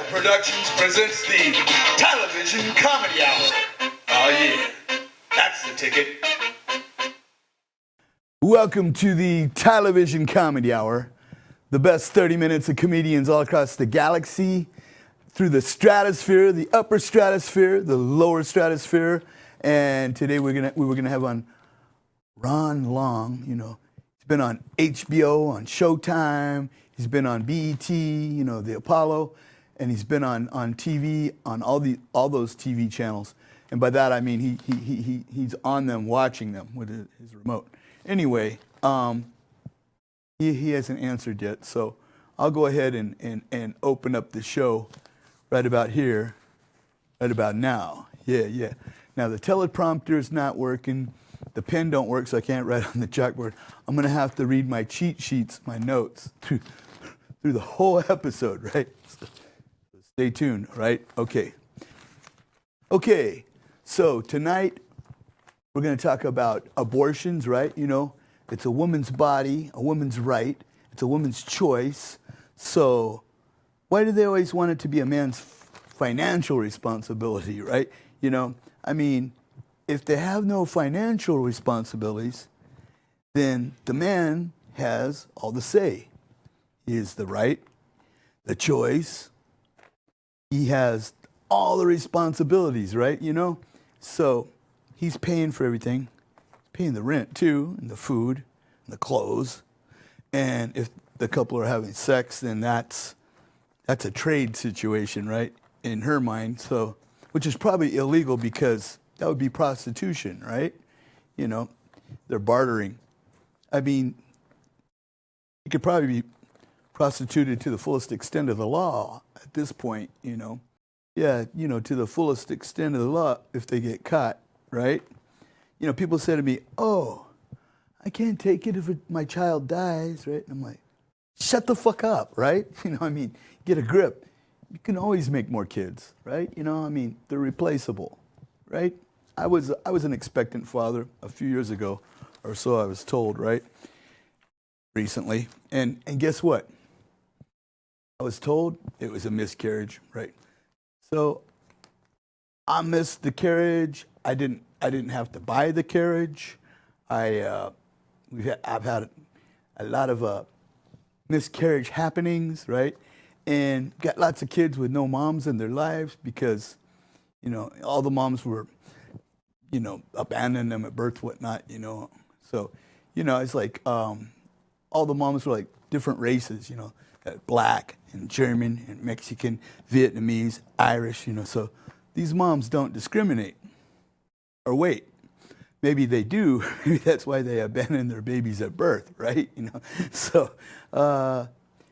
Productions presents the Tylervision Comedy Hour. Oh yeah, that's the ticket. Welcome to the Tylervision Comedy Hour, the best 30 minutes of comedians all across the galaxy, through the stratosphere, the upper stratosphere, the lower stratosphere, and today we were gonna have on Ron Long. You know, he's been on HBO, on Showtime, he's been on BET, you know, the Apollo, and he's been on TV, on all those TV channels. And by that I mean he's on them, watching them with his remote. Anyway, he hasn't answered yet, so I'll go ahead and open up the show right about here, right about now. Yeah. Now the teleprompter is not working. The pen don't work, so I can't write on the chalkboard. I'm gonna have to read my cheat sheets, my notes, through the whole episode, right? So stay tuned, right? Okay, so tonight we're gonna talk about abortions, right? You know, it's a woman's body, a woman's right, it's a woman's choice. So why do they always want it to be a man's financial responsibility, right? You know, I mean, if they have no financial responsibilities, then the man has all the say. He has the right, the choice. He has all the responsibilities, right? You know, so he's paying for everything. He's paying the rent too, and the food, and the clothes. And if the couple are having sex, then that's a trade situation, right? In her mind, so, which is probably illegal because that would be prostitution, right? You know, they're bartering. I mean, you could probably be prostituted to the fullest extent of the law at this point, you know. Yeah, you know, to the fullest extent of the law if they get caught, right? You know, people say to me, oh, I can't take it if my child dies, right? And I'm like, shut the fuck up, right? You know, I mean, get a grip. You can always make more kids, right? You know, I mean, they're replaceable, right? I was an expectant father a few years ago or so, I was told, right? Recently. And guess what? I was told it was a miscarriage, right? So I missed the carriage. I didn't have to buy the carriage. I've had a lot of miscarriage happenings, right? And got lots of kids with no moms in their lives because, you know, all the moms were, you know, abandoning them at birth, whatnot, you know. So, you know, it's like all the moms were like different races, you know, black and German and Mexican, Vietnamese, Irish, you know. So these moms don't discriminate. Or wait, maybe they do. Maybe that's why they abandon their babies at birth, right? You know. So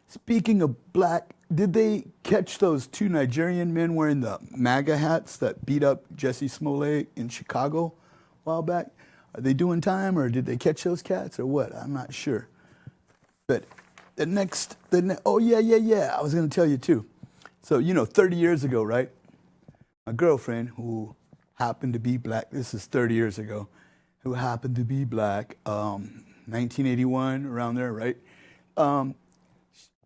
speaking of black, did they catch those two Nigerian men wearing the MAGA hats that beat up Jesse Smollett in Chicago a while back? Are they doing time, or did they catch those cats, or what? I'm not sure. But oh yeah, I was gonna tell you too. So, you know, 30 years ago, right? My girlfriend, who happened to be black, this is 30 years ago, who happened to be black, 1981, around there, right?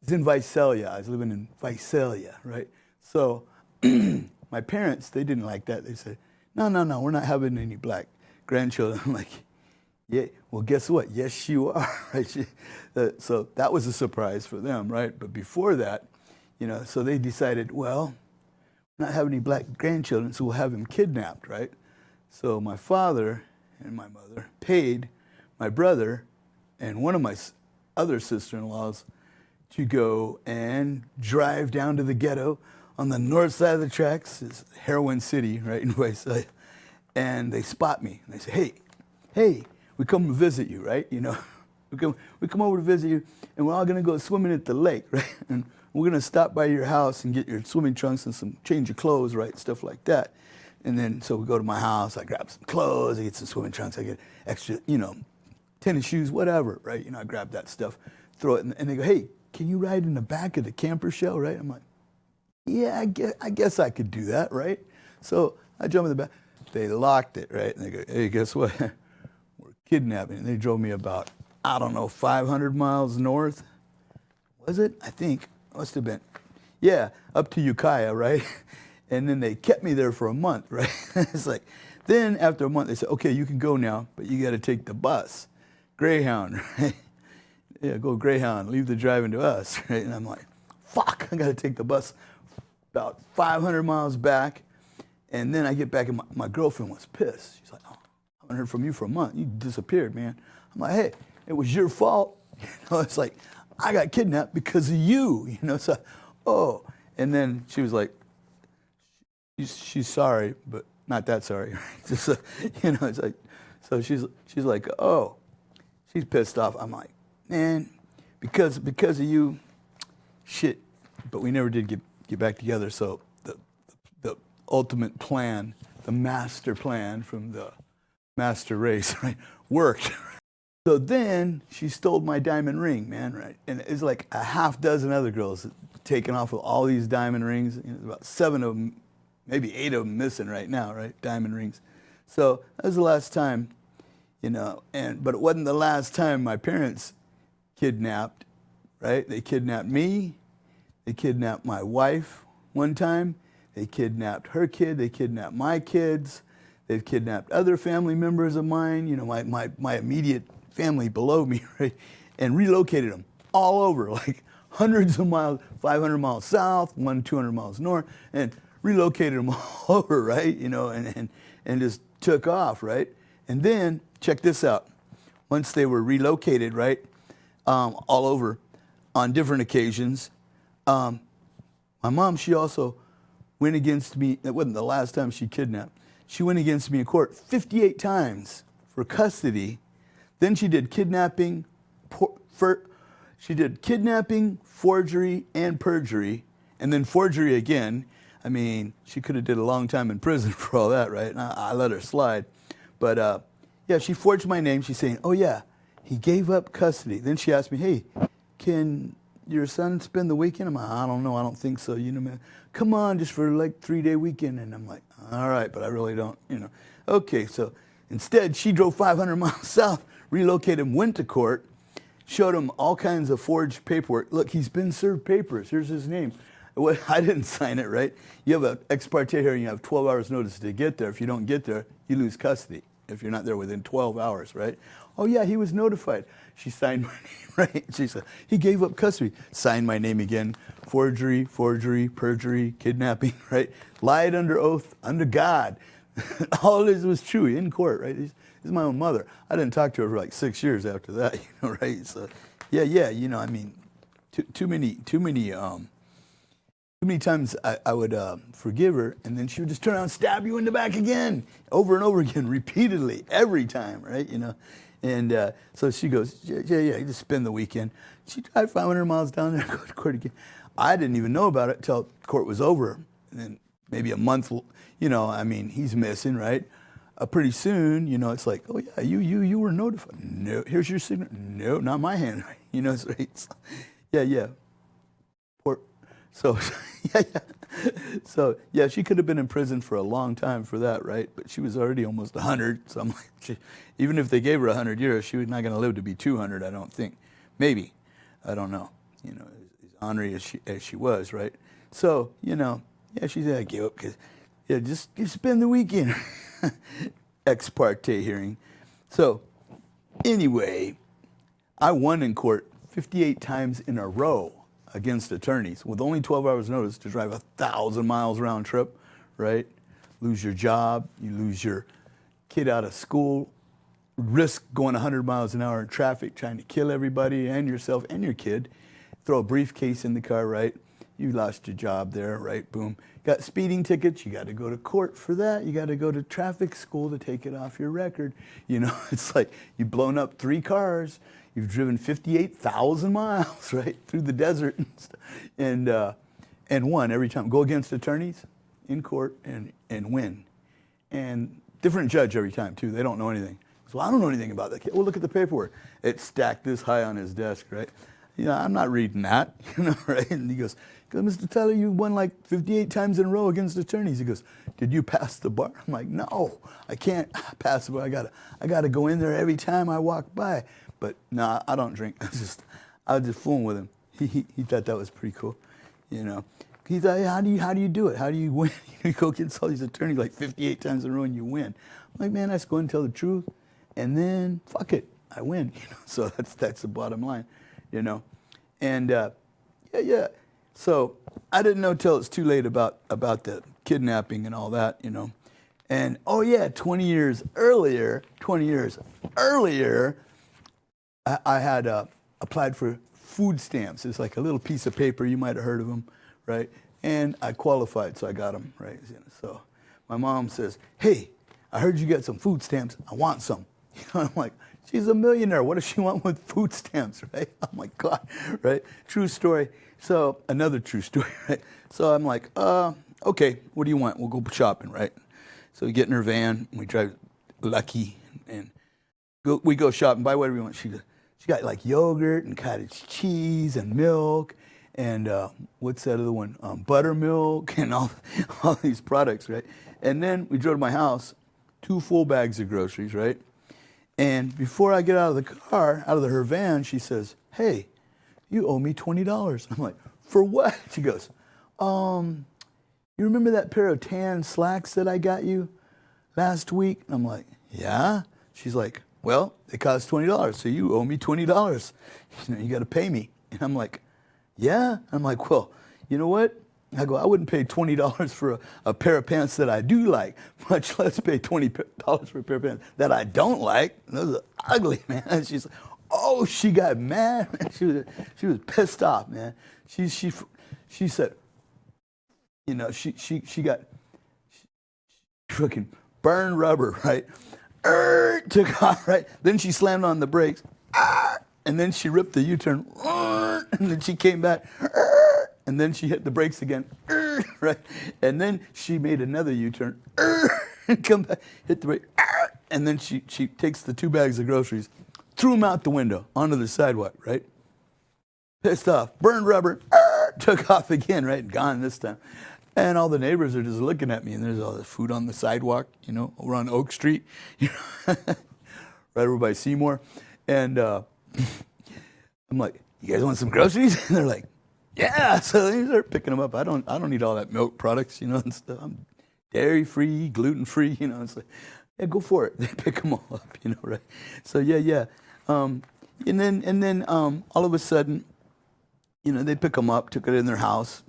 It's in Visalia. I was living in Visalia, right? So my parents, they didn't like that. They said, no, we're not having any black grandchildren. I'm like, yeah, well, guess what? Yes, you are, right? So that was a surprise for them, right? But before that, you know, so they decided, well, we're not having any black grandchildren, so we'll have them kidnapped, right? So my father and my mother paid my brother and one of my other sister-in-laws to go and drive down to the ghetto on the north side of the tracks. It's Heroin City, right in Visalia. And they spot me. And they say, hey, we come to visit you, right? You know, we come over to visit you, and we're all gonna go swimming at the lake, right? And we're gonna stop by your house and get your swimming trunks and some change of clothes, right? Stuff like that. And then, so we go to my house, I grab some clothes, I get some swimming trunks, I get extra, you know, tennis shoes, whatever, right? You know, I grab that stuff, throw it in, and they go, hey, can you ride in the back of the camper shell, right? I'm like, yeah, I guess I could do that, right? So I jump in the back. They locked it, right? And they go, hey, guess what? We're kidnapping. And they drove me about, I don't know, 500 miles north. Was it? I think. Must have been. Yeah, up to Ukiah, right? And then they kept me there for a month, right? It's like, then after a month, they said, okay, you can go now, but you got to take the bus. Greyhound, right? Yeah, go Greyhound, leave the driving to us, right? And I'm like, fuck, I got to take the bus about 500 miles back. And then I get back, and my girlfriend was pissed. She's like, oh, I haven't heard from you for a month. You disappeared, man. I'm like, hey, it was your fault. It's like, I got kidnapped because of you. So, oh. And then she was like, she's sorry, but not that sorry. Just, it's like, so she's like, oh, she's pissed off. I'm like, man, because of you, shit. But we never did get back together. So the ultimate plan, the master plan from the master race, right, worked. So then she stole my diamond ring, man, right? And it's like a half dozen other girls taking off with all these diamond rings. About 7 of them, maybe 8 of them missing right now, right? Diamond rings. So that was the last time, but it wasn't the last time my parents kidnapped, right? They kidnapped me. They kidnapped my wife one time. They kidnapped her kid. They kidnapped my kids. They've kidnapped other family members of mine, my immediate family below me, right? And relocated them all over, like hundreds of miles, 500 miles south, 200 miles north, and relocated them all over, right? And just took off, right? And then, check this out. Once they were relocated, right, all over on different occasions, my mom, she also went against me. That wasn't the last time she kidnapped. She went against me in court 58 times for custody. Then she did kidnapping, forgery, and perjury, and then forgery again. I mean, she could have did a long time in prison for all that, right? And I let her slide. But yeah, she forged my name. She's saying, oh yeah, he gave up custody. Then she asked me, hey, can your son spend the weekend? I'm like, I don't know, I don't think so. Man, come on, just for like 3-day weekend. And I'm like, all right, but I really don't, Okay, so instead, she drove 500 miles south, relocated him, went to court, showed him all kinds of forged paperwork. Look, he's been served papers. Here's his name. I didn't sign it, right? You have an ex parte hearing, you have 12 hours notice to get there. If you don't get there, you lose custody if you're not there within 12 hours, right? Oh yeah, he was notified. She signed my name, right? She said, he gave up custody. Signed my name again. Forgery, perjury, kidnapping, right? Lied under oath, under God. All this was true in court, right? This is my own mother. I didn't talk to her for like 6 years after that, right? So, yeah, I mean, too many times I would forgive her, and then she would just turn around and stab you in the back again, over and over again, repeatedly, every time, right? And so she goes, yeah, you just spend the weekend. She drive 500 miles down there, go to court again. I didn't even know about it until court was over. And then maybe a month, I mean, he's missing, right? Pretty soon, it's like, oh yeah, you were notified. No, here's your signature. No, not my hand, right? Yeah. So, yeah. So, yeah, she could have been in prison for a long time for that, right? But she was already almost 100. So I'm like, even if they gave her 100 years, she was not going to live to be 200, I don't think. Maybe. I don't know. As ornery as she was, right? So, yeah, she said, I gave up because, yeah, just spend the weekend. Ex parte hearing. So, anyway, I won in court 58 times in a row against attorneys with only 12 hours notice to drive 1,000 miles round trip, right? Lose your job, you lose your kid out of school, risk going 100 miles an hour in traffic, trying to kill everybody and yourself and your kid, throw a briefcase in the car, right? You lost your job there, right? Boom. Got speeding tickets, you got to go to court for that. You got to go to traffic school to take it off your record. It's like you've blown up 3 cars. You've driven 58,000 miles, right, through the desert and won every time. Go against attorneys in court and win. And different judge every time, too. They don't know anything. So I don't know anything about that kid. Well, look at the paperwork. It's stacked this high on his desk, right? I'm not reading that, right? And he goes, Mr. Tyler, you won like 58 times in a row against attorneys. He goes, did you pass the bar? I'm like, no, I can't pass the bar. I gotta go in there every time I walk by. But no, I don't drink. I was just fooling with him. He thought that was pretty cool, He thought, hey, how do you do it? How do you win? You go against all these attorneys like 58 times in a row and you win. I'm like, man, I just go and tell the truth, and then fuck it, I win. So that's the bottom line, And yeah. So I didn't know till it's too late about the kidnapping and all that, And 20 years earlier, I had applied for food stamps. It's like a little piece of paper. You might have heard of them, right? And I qualified, so I got them, right? So my mom says, hey, I heard you got some food stamps. I want some. I'm like, she's a millionaire. What does she want with food stamps, right? Oh, my God, right? True story. So another true story, right? So I'm like, okay, what do you want? We'll go shopping, right? So we get in her van, and we drive Lucky, and we go shopping, buy whatever we want. She got like yogurt and cottage cheese and milk and what's that other one? Buttermilk and all these products, right? And then we drove to my house, 2 full bags of groceries, right? And before I get out of the car, out of her van, she says, hey, you owe me $20. I'm like, for what? She goes, you remember that pair of tan slacks that I got you last week? I'm like, yeah. She's like, well, they cost $20, so you owe me $20. You got to pay me. And I'm like, yeah. I'm like, well, you know what? I go, I wouldn't pay $20 for a pair of pants that I do like, much less pay $20 for a pair of pants that I don't like. Those are ugly, man. And she's like, oh, she got mad. She was pissed off, man. She said, she got fucking burned rubber, right? Took off, right? Then she slammed on the brakes, and then she ripped the U-turn, and then she came back, and then she hit the brakes again, right? And then she made another U-turn, and come back, hit the brake, and then she takes the 2 bags of groceries, threw them out the window onto the sidewalk, right? Pissed off, burned rubber, took off again, right? Gone this time. And all the neighbors are just looking at me, and there's all this food on the sidewalk, over on Oak Street, right over by Seymour. And I'm like, you guys want some groceries? And they're like, yeah. So they start picking them up. I don't need all that milk products, and stuff. I'm dairy-free, gluten-free, It's like, yeah, go for it. They pick them all up, right? So yeah. And then all of a sudden, they pick them up, took it in their house,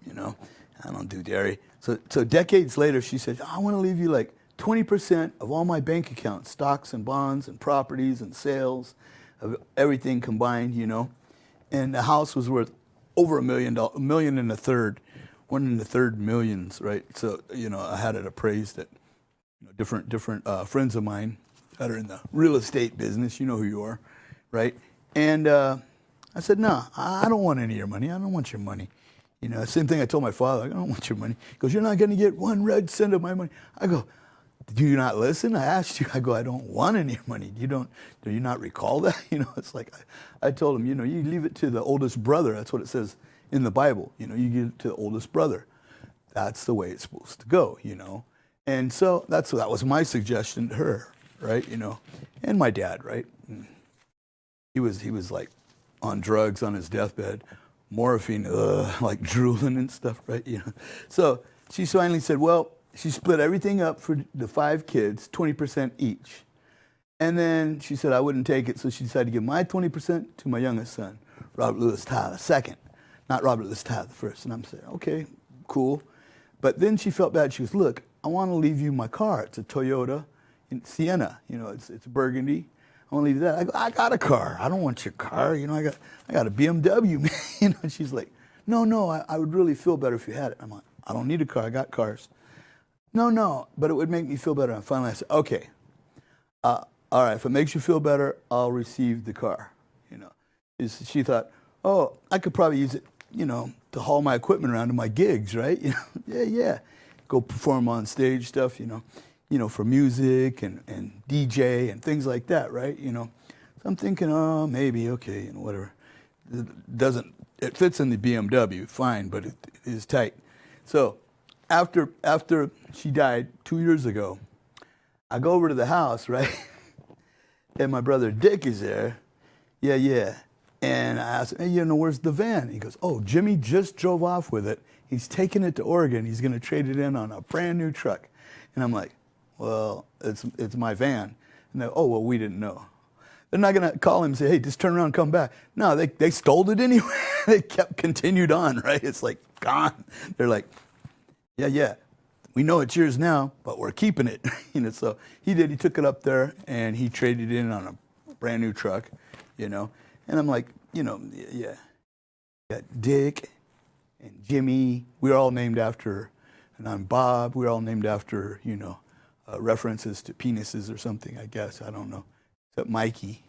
I don't do dairy. So decades later, she said, I want to leave you like 20% of all my bank accounts, stocks and bonds and properties and sales, of everything combined, And the house was worth over $1 million, $1.3 million, 1.3 millions, right? So, I had it appraised at different friends of mine that are in the real estate business. You know who you are, right? And I said, no, I don't want any of your money. I don't want your money. Same thing I told my father. I don't want your money. He goes, you're not going to get 1 red cent of my money. I go, do you not listen? I asked you. I go, I don't want any money. Do you not recall that? It's like, I told him, you leave it to the oldest brother. That's what it says in the Bible. You give it to the oldest brother. That's the way it's supposed to go, And so that was my suggestion to her, right? And my dad, right? He was like on drugs on his deathbed. Morphine, like drooling and stuff, right? So she finally said, well, she split everything up for the 5 kids, 20% each. And then she said I wouldn't take it, so she decided to give my 20% to my youngest son, Robert Louis Tyler II, not Robert Louis Tyler I. And I'm saying, okay, cool. But then she felt bad. She goes, look, I want to leave you my car. It's a Toyota Sienna. It's burgundy. I want to leave you that. I go, I got a car. I don't want your car. I got a BMW, man. She's like, no, I would really feel better if you had it. I'm like, I don't need a car. I got cars. No, but it would make me feel better. And finally I said, okay, all right, if it makes you feel better, I'll receive the car. She thought, oh, I could probably use it, to haul my equipment around to my gigs, right? Yeah. Go perform on stage stuff, for music and DJ and things like that, right? So I'm thinking, oh, maybe, okay, whatever. It fits in the BMW, fine, but it is tight. So after she died 2 years ago, I go over to the house, right? And my brother Dick is there. Yeah. And I asked, hey, you know, where's the van? He goes, oh, Jimmy just drove off with it. He's taking it to Oregon. He's going to trade it in on a brand new truck. And I'm like, well, it's my van. And they're, oh, well, we didn't know. They're not going to call him and say, hey, just turn around and come back. No, they stole it anyway. They continued on, right? It's like gone. They're like, yeah, we know it's yours now, but we're keeping it. You know, so he did. He took it up there and he traded it in on a brand new truck, you know. And I'm like, you know, yeah. Got Dick and Jimmy. We're all named after, and I'm Bob. We're all named after, you know, references to penises or something, I guess. I don't know. Except Mikey.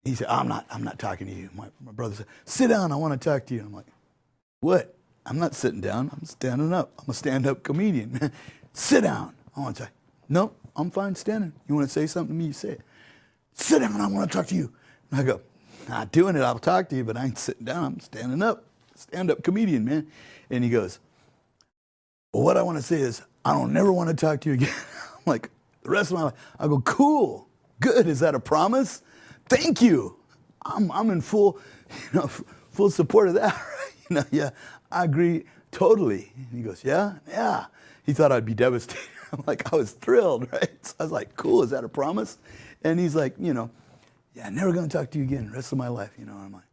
He said, I'm not talking to you. My brother said, sit down, I want to talk to you. I'm like, what? I'm not sitting down, I'm standing up. I'm a stand-up comedian. Sit down, I want to talk. Nope, I'm fine standing. You want to say something to me, you say it. Sit down, I want to talk to you. And I go, not doing it, I'll talk to you, but I ain't sitting down, I'm standing up. Stand-up comedian, man. And he goes, well, what I want to say is, I don't never want to talk to you again. I'm like, the rest of my life. I go, cool, good, is that a promise? Thank you. I'm in full, you know, full support of that, right? You know, yeah, I agree totally. And he goes, yeah. He thought I'd be devastated. I'm like, I was thrilled, right? So I was like, cool, is that a promise? And he's like, you know, yeah, never gonna talk to you again the rest of my life, you know. And I'm like,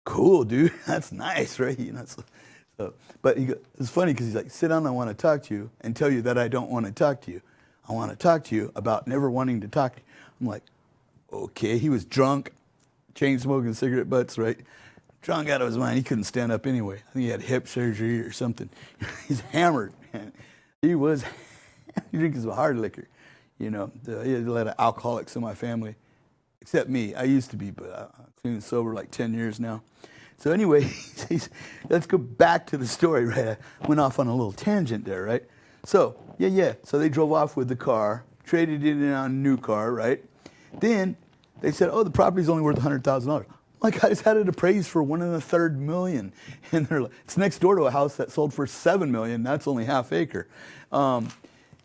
cool, dude, that's nice, right? You know, so but it's funny because he's like, sit down, I want to talk to you and tell you that I don't want to talk to you. I want to talk to you about never wanting to talk to you. I'm like, okay, he was drunk, chain smoking cigarette butts, right? Drunk out of his mind. He couldn't stand up anyway. I think he had hip surgery or something. He's hammered, man. He drinks some hard liquor. You know, he had a lot of alcoholics in my family, except me. I used to be, but I'm clean and sober like 10 years now. So anyway, let's go back to the story, right? I went off on a little tangent there, right? So, yeah. So they drove off with the car, traded it in on a new car, right? Then they said, oh, the property's only worth $100,000. Like, I just had it appraised for $1.33 million. And they're like, it's next door to a house that sold for $7 million. That's only half acre.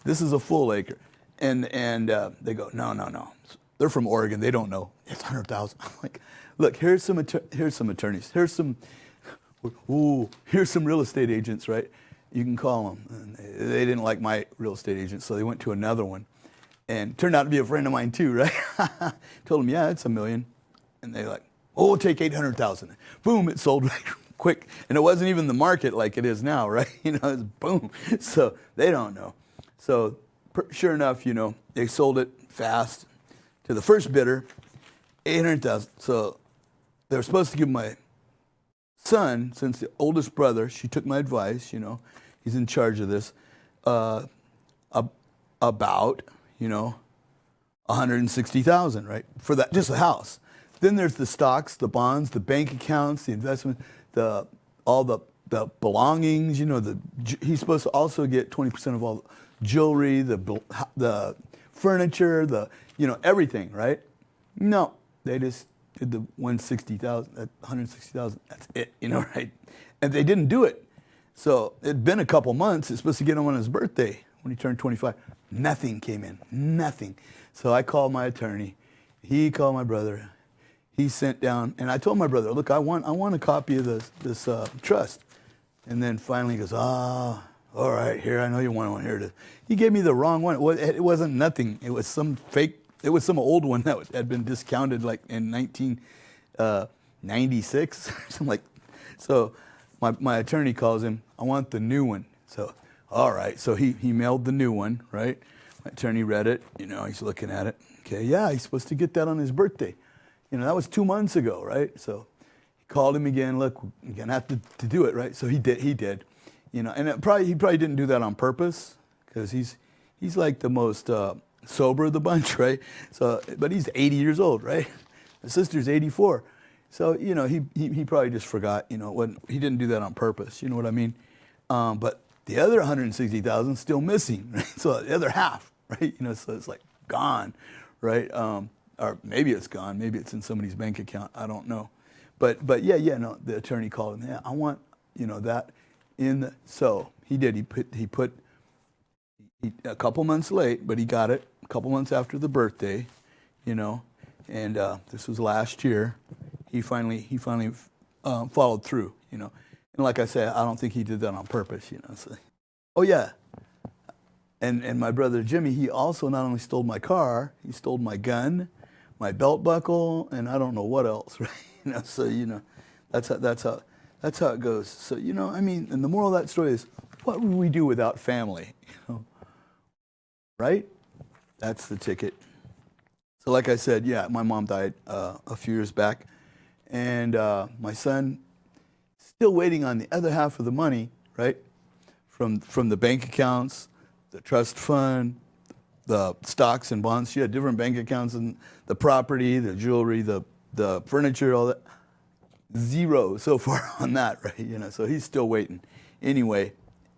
This is a full acre. And they go, no. They're from Oregon. They don't know. It's $100,000. I'm like, look, here's some attorneys. Here's some real estate agents, right? You can call them. And they didn't like my real estate agent, so they went to another one. And turned out to be a friend of mine too, right? Told them, yeah, it's $1 million. And they're like, oh, we'll take $800,000. Boom, it sold right quick. And it wasn't even the market like it is now, right? You know, it's boom. So they don't know. So sure enough, you know, they sold it fast to the first bidder, $800,000. So they were supposed to give my son, since the oldest brother, she took my advice, you know, he's in charge of this, about, you know, $160,000, right? For that, just the house. Then there's the stocks, the bonds, the bank accounts, the investment, all the belongings. You know, he's supposed to also get 20% of all the jewelry, the furniture, everything, right? No, they just did the $160,000. That's it, you know, right? And they didn't do it. So it'd been a couple months. It's supposed to get him on his birthday when he turned 25. Nothing came in, nothing. So I called my attorney. He called my brother. He sent down, and I told my brother, look, I want a copy of this trust. And then finally he goes, all right, here, I know you want one, here it is. He gave me the wrong one. It wasn't nothing. It was some fake, it was some old one that had been discounted like in 1996, something like. So my attorney calls him, I want the new one. So, all right, so he mailed the new one, right? My attorney read it, you know, he's looking at it. Okay, yeah, he's supposed to get that on his birthday. You know, that was 2 months ago, right? So he called him again, look, we're gonna have to do it, right? So he did. You know, and he probably didn't do that on purpose, because he's like the most sober of the bunch, right? So, but he's 80 years old, right? My sister's 84. So, you know, he probably just forgot, you know, he didn't do that on purpose, you know what I mean? But the other 160,000 still missing, right? So the other half, right? You know, so it's like gone, right? Or maybe it's gone, maybe it's in somebody's bank account, I don't know. But no, the attorney called him, yeah, I want, you know, that in the, so he did, he put a couple months late, but he got it a couple months after the birthday, you know, and this was last year. he finally followed through, you know. And like I said, I don't think he did that on purpose, you know. So, oh yeah, and my brother Jimmy, he also not only stole my car, he stole my gun, my belt buckle, and I don't know what else, right? You know, so you know, that's how it goes. So you know, I mean, and the moral of that story is, what would we do without family? You know, right? That's the ticket. So like I said, yeah, my mom died a few years back, and my son still waiting on the other half of the money, right? From the bank accounts, the trust fund, the stocks and bonds. She had different bank accounts, and the property, the jewelry, the furniture, all that. Zero so far on that, right? You know, so he's still waiting. Anyway,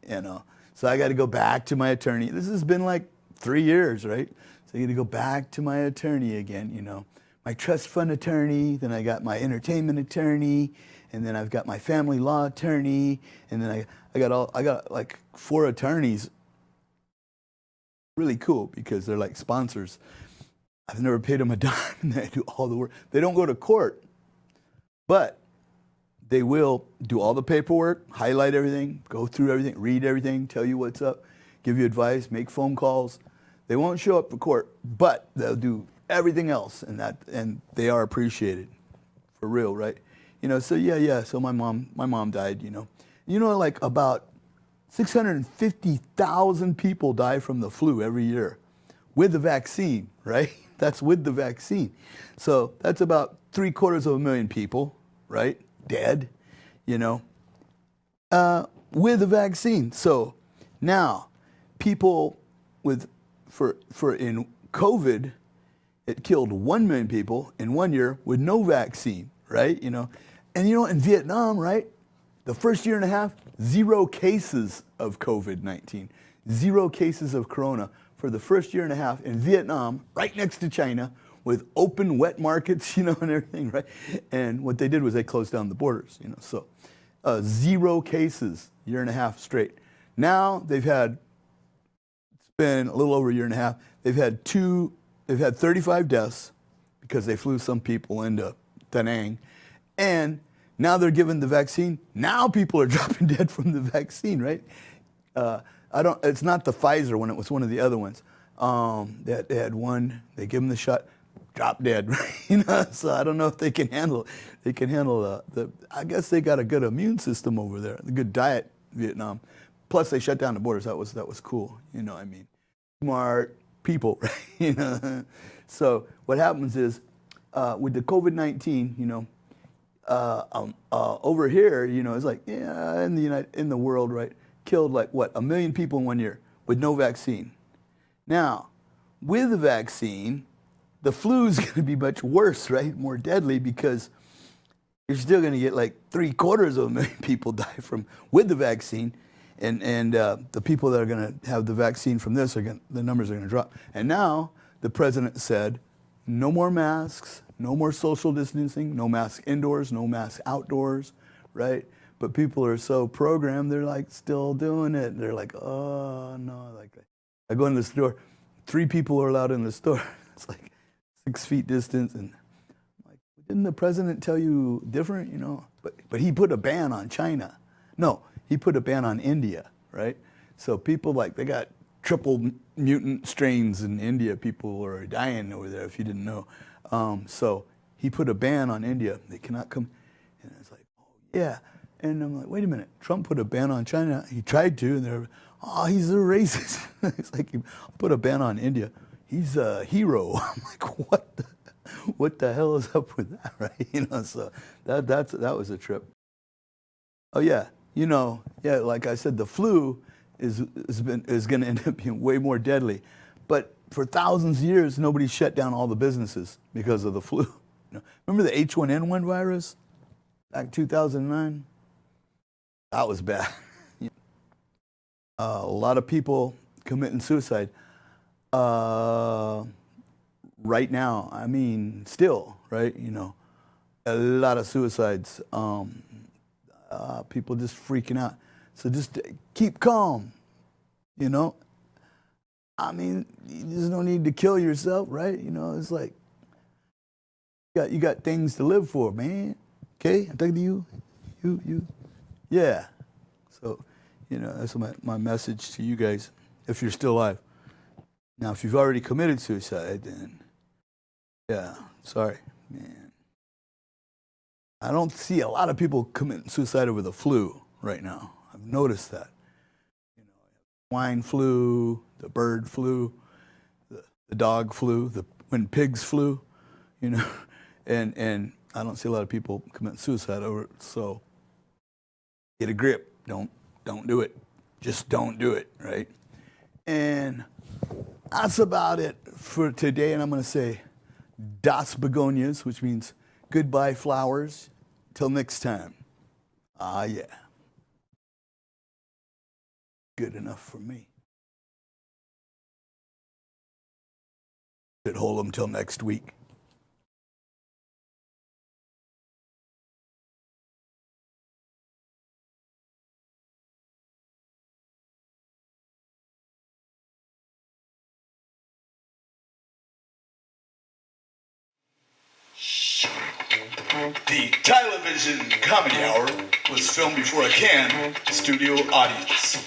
you know, so I got to go back to my attorney. This has been like 3 years, right? So I got to go back to my attorney again, you know, my trust fund attorney, then I got my entertainment attorney, and then I've got my family law attorney, and then I got like 4 attorneys. Really cool because they're like sponsors. I've never paid them a dime. They do all the work. They don't go to court, but they will do all the paperwork, highlight everything, go through everything, read everything, tell you what's up, give you advice, make phone calls. They won't show up for court, but they'll do everything else, and they are appreciated, for real, right? You know, so yeah. So my mom died. You know, like about 650,000 people die from the flu every year, with the vaccine, right? That's with the vaccine. So that's about 750,000 people, right? Dead, you know, with the vaccine. So now, people for in COVID, it killed 1 million people in 1 year with no vaccine, right? You know, and you know, in Vietnam, right? The first year and a half, 0 cases of COVID-19, 0 cases of corona for the first year and a half in Vietnam, right next to China, with open wet markets, you know, and everything, right? And what they did was they closed down the borders, you know. So 0 cases, year and a half straight. Now they've had, it's been a little over a year and a half. They've had 35 deaths because they flew some people into Da Nang, and now they're given the vaccine. Now people are dropping dead from the vaccine, right? It's not the Pfizer one. It was one of the other ones. They had one. They give them the shot, drop dead. Right? You know, so I don't know if they can handle. They can handle the. I guess they got a good immune system over there. A good diet, Vietnam. Plus they shut down the borders. That was cool. You know, I mean, smart people, right? You know. So what happens is with the COVID-19, you know. Over here, you know, it's like, yeah, in the world, right, killed like what, 1 million people in 1 year with no vaccine. Now, with the vaccine, the flu is going to be much worse, right, more deadly, because you're still going to get like 750,000 people die with the vaccine, and the people that are going to have the vaccine from this the numbers are going to drop. And now the president said, no more masks. No more social distancing, no mask indoors, no mask outdoors, right? But people are so programmed, they're like still doing it. They're like, oh no, like I go in the store, 3 people are allowed in the store. It's like 6 feet distance, and I'm like, didn't the president tell you different, you know? But he put a ban on China. No, he put a ban on India, right? So people they got triple mutant strains in India. People are dying over there, if you didn't know. So he put a ban on India. They cannot come. And it's like, oh, yeah. And I'm like, wait a minute. Trump put a ban on China. He tried to, and they're, oh, he's a racist. It's like, he put a ban on India. He's a hero. I'm like, what the hell is up with that, right? You know, so that was a trip. Oh, yeah. You know, yeah, like I said, the flu is going to end up being way more deadly. But for thousands of years, nobody shut down all the businesses because of the flu. You know, remember the H1N1 virus back 2009? That was bad. A lot of people committing suicide right now. I mean, still, right? You know, a lot of suicides. People just freaking out. So just keep calm, you know? I mean, you just don't need to kill yourself, right? You know, it's like, You got things to live for, man. Okay, I'm talking to you. You. Yeah. So, that's my message to you guys, if you're still alive. Now, if you've already committed suicide, then, yeah, sorry, man. I don't see a lot of people committing suicide over the flu right now. I've noticed that. Swine flu, the bird flu, the dog flu, when pigs flew, and I don't see a lot of people commit suicide over it. So get a grip. Don't do it. Just don't do it, right? And that's about it for today. And I'm going to say das begonias, which means goodbye flowers. Till next time. Ah, yeah. Good enough for me. Should hold them till next week. The Tylervision Comedy Hour was filmed before a canned studio audience.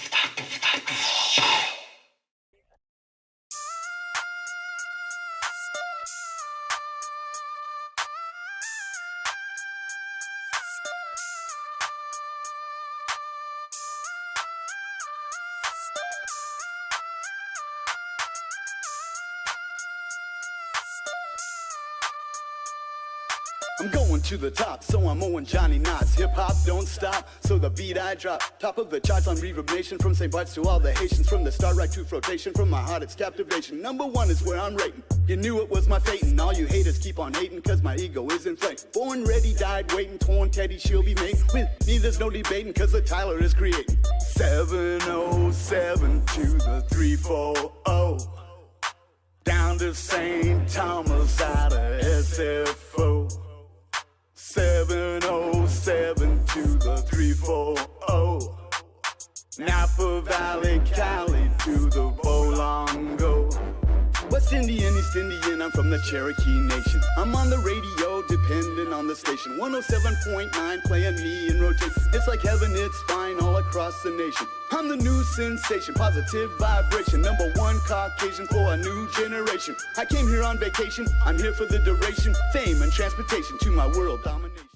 I'm going to the top, so I'm owing Johnny Knots. Hip-hop don't stop, so the beat I drop. Top of the charts on Reverb Nation, from St. Bart's to all the Haitians. From the start right to flotation, from my heart it's captivation. Number one is where I'm rating. You knew it was my fate, and all you haters keep on hating, cause my ego is inflamed. Born ready, died waiting, torn teddy, she'll be made. With me there's no debating, cause the Tyler is creating. 707 to the 340. Down to St. Thomas out of SFO. 707 to the 340. Napa Valley, Cali to the Bolongo. West Indian, East Indian, I'm from the Cherokee Nation. I'm on the radio, depending on the station. 107.9, playing me in rotation. It's like heaven, it's fine all across the nation. I'm the new sensation, positive vibration. Number one Caucasian for a new generation. I came here on vacation, I'm here for the duration. Fame and transportation to my world domination.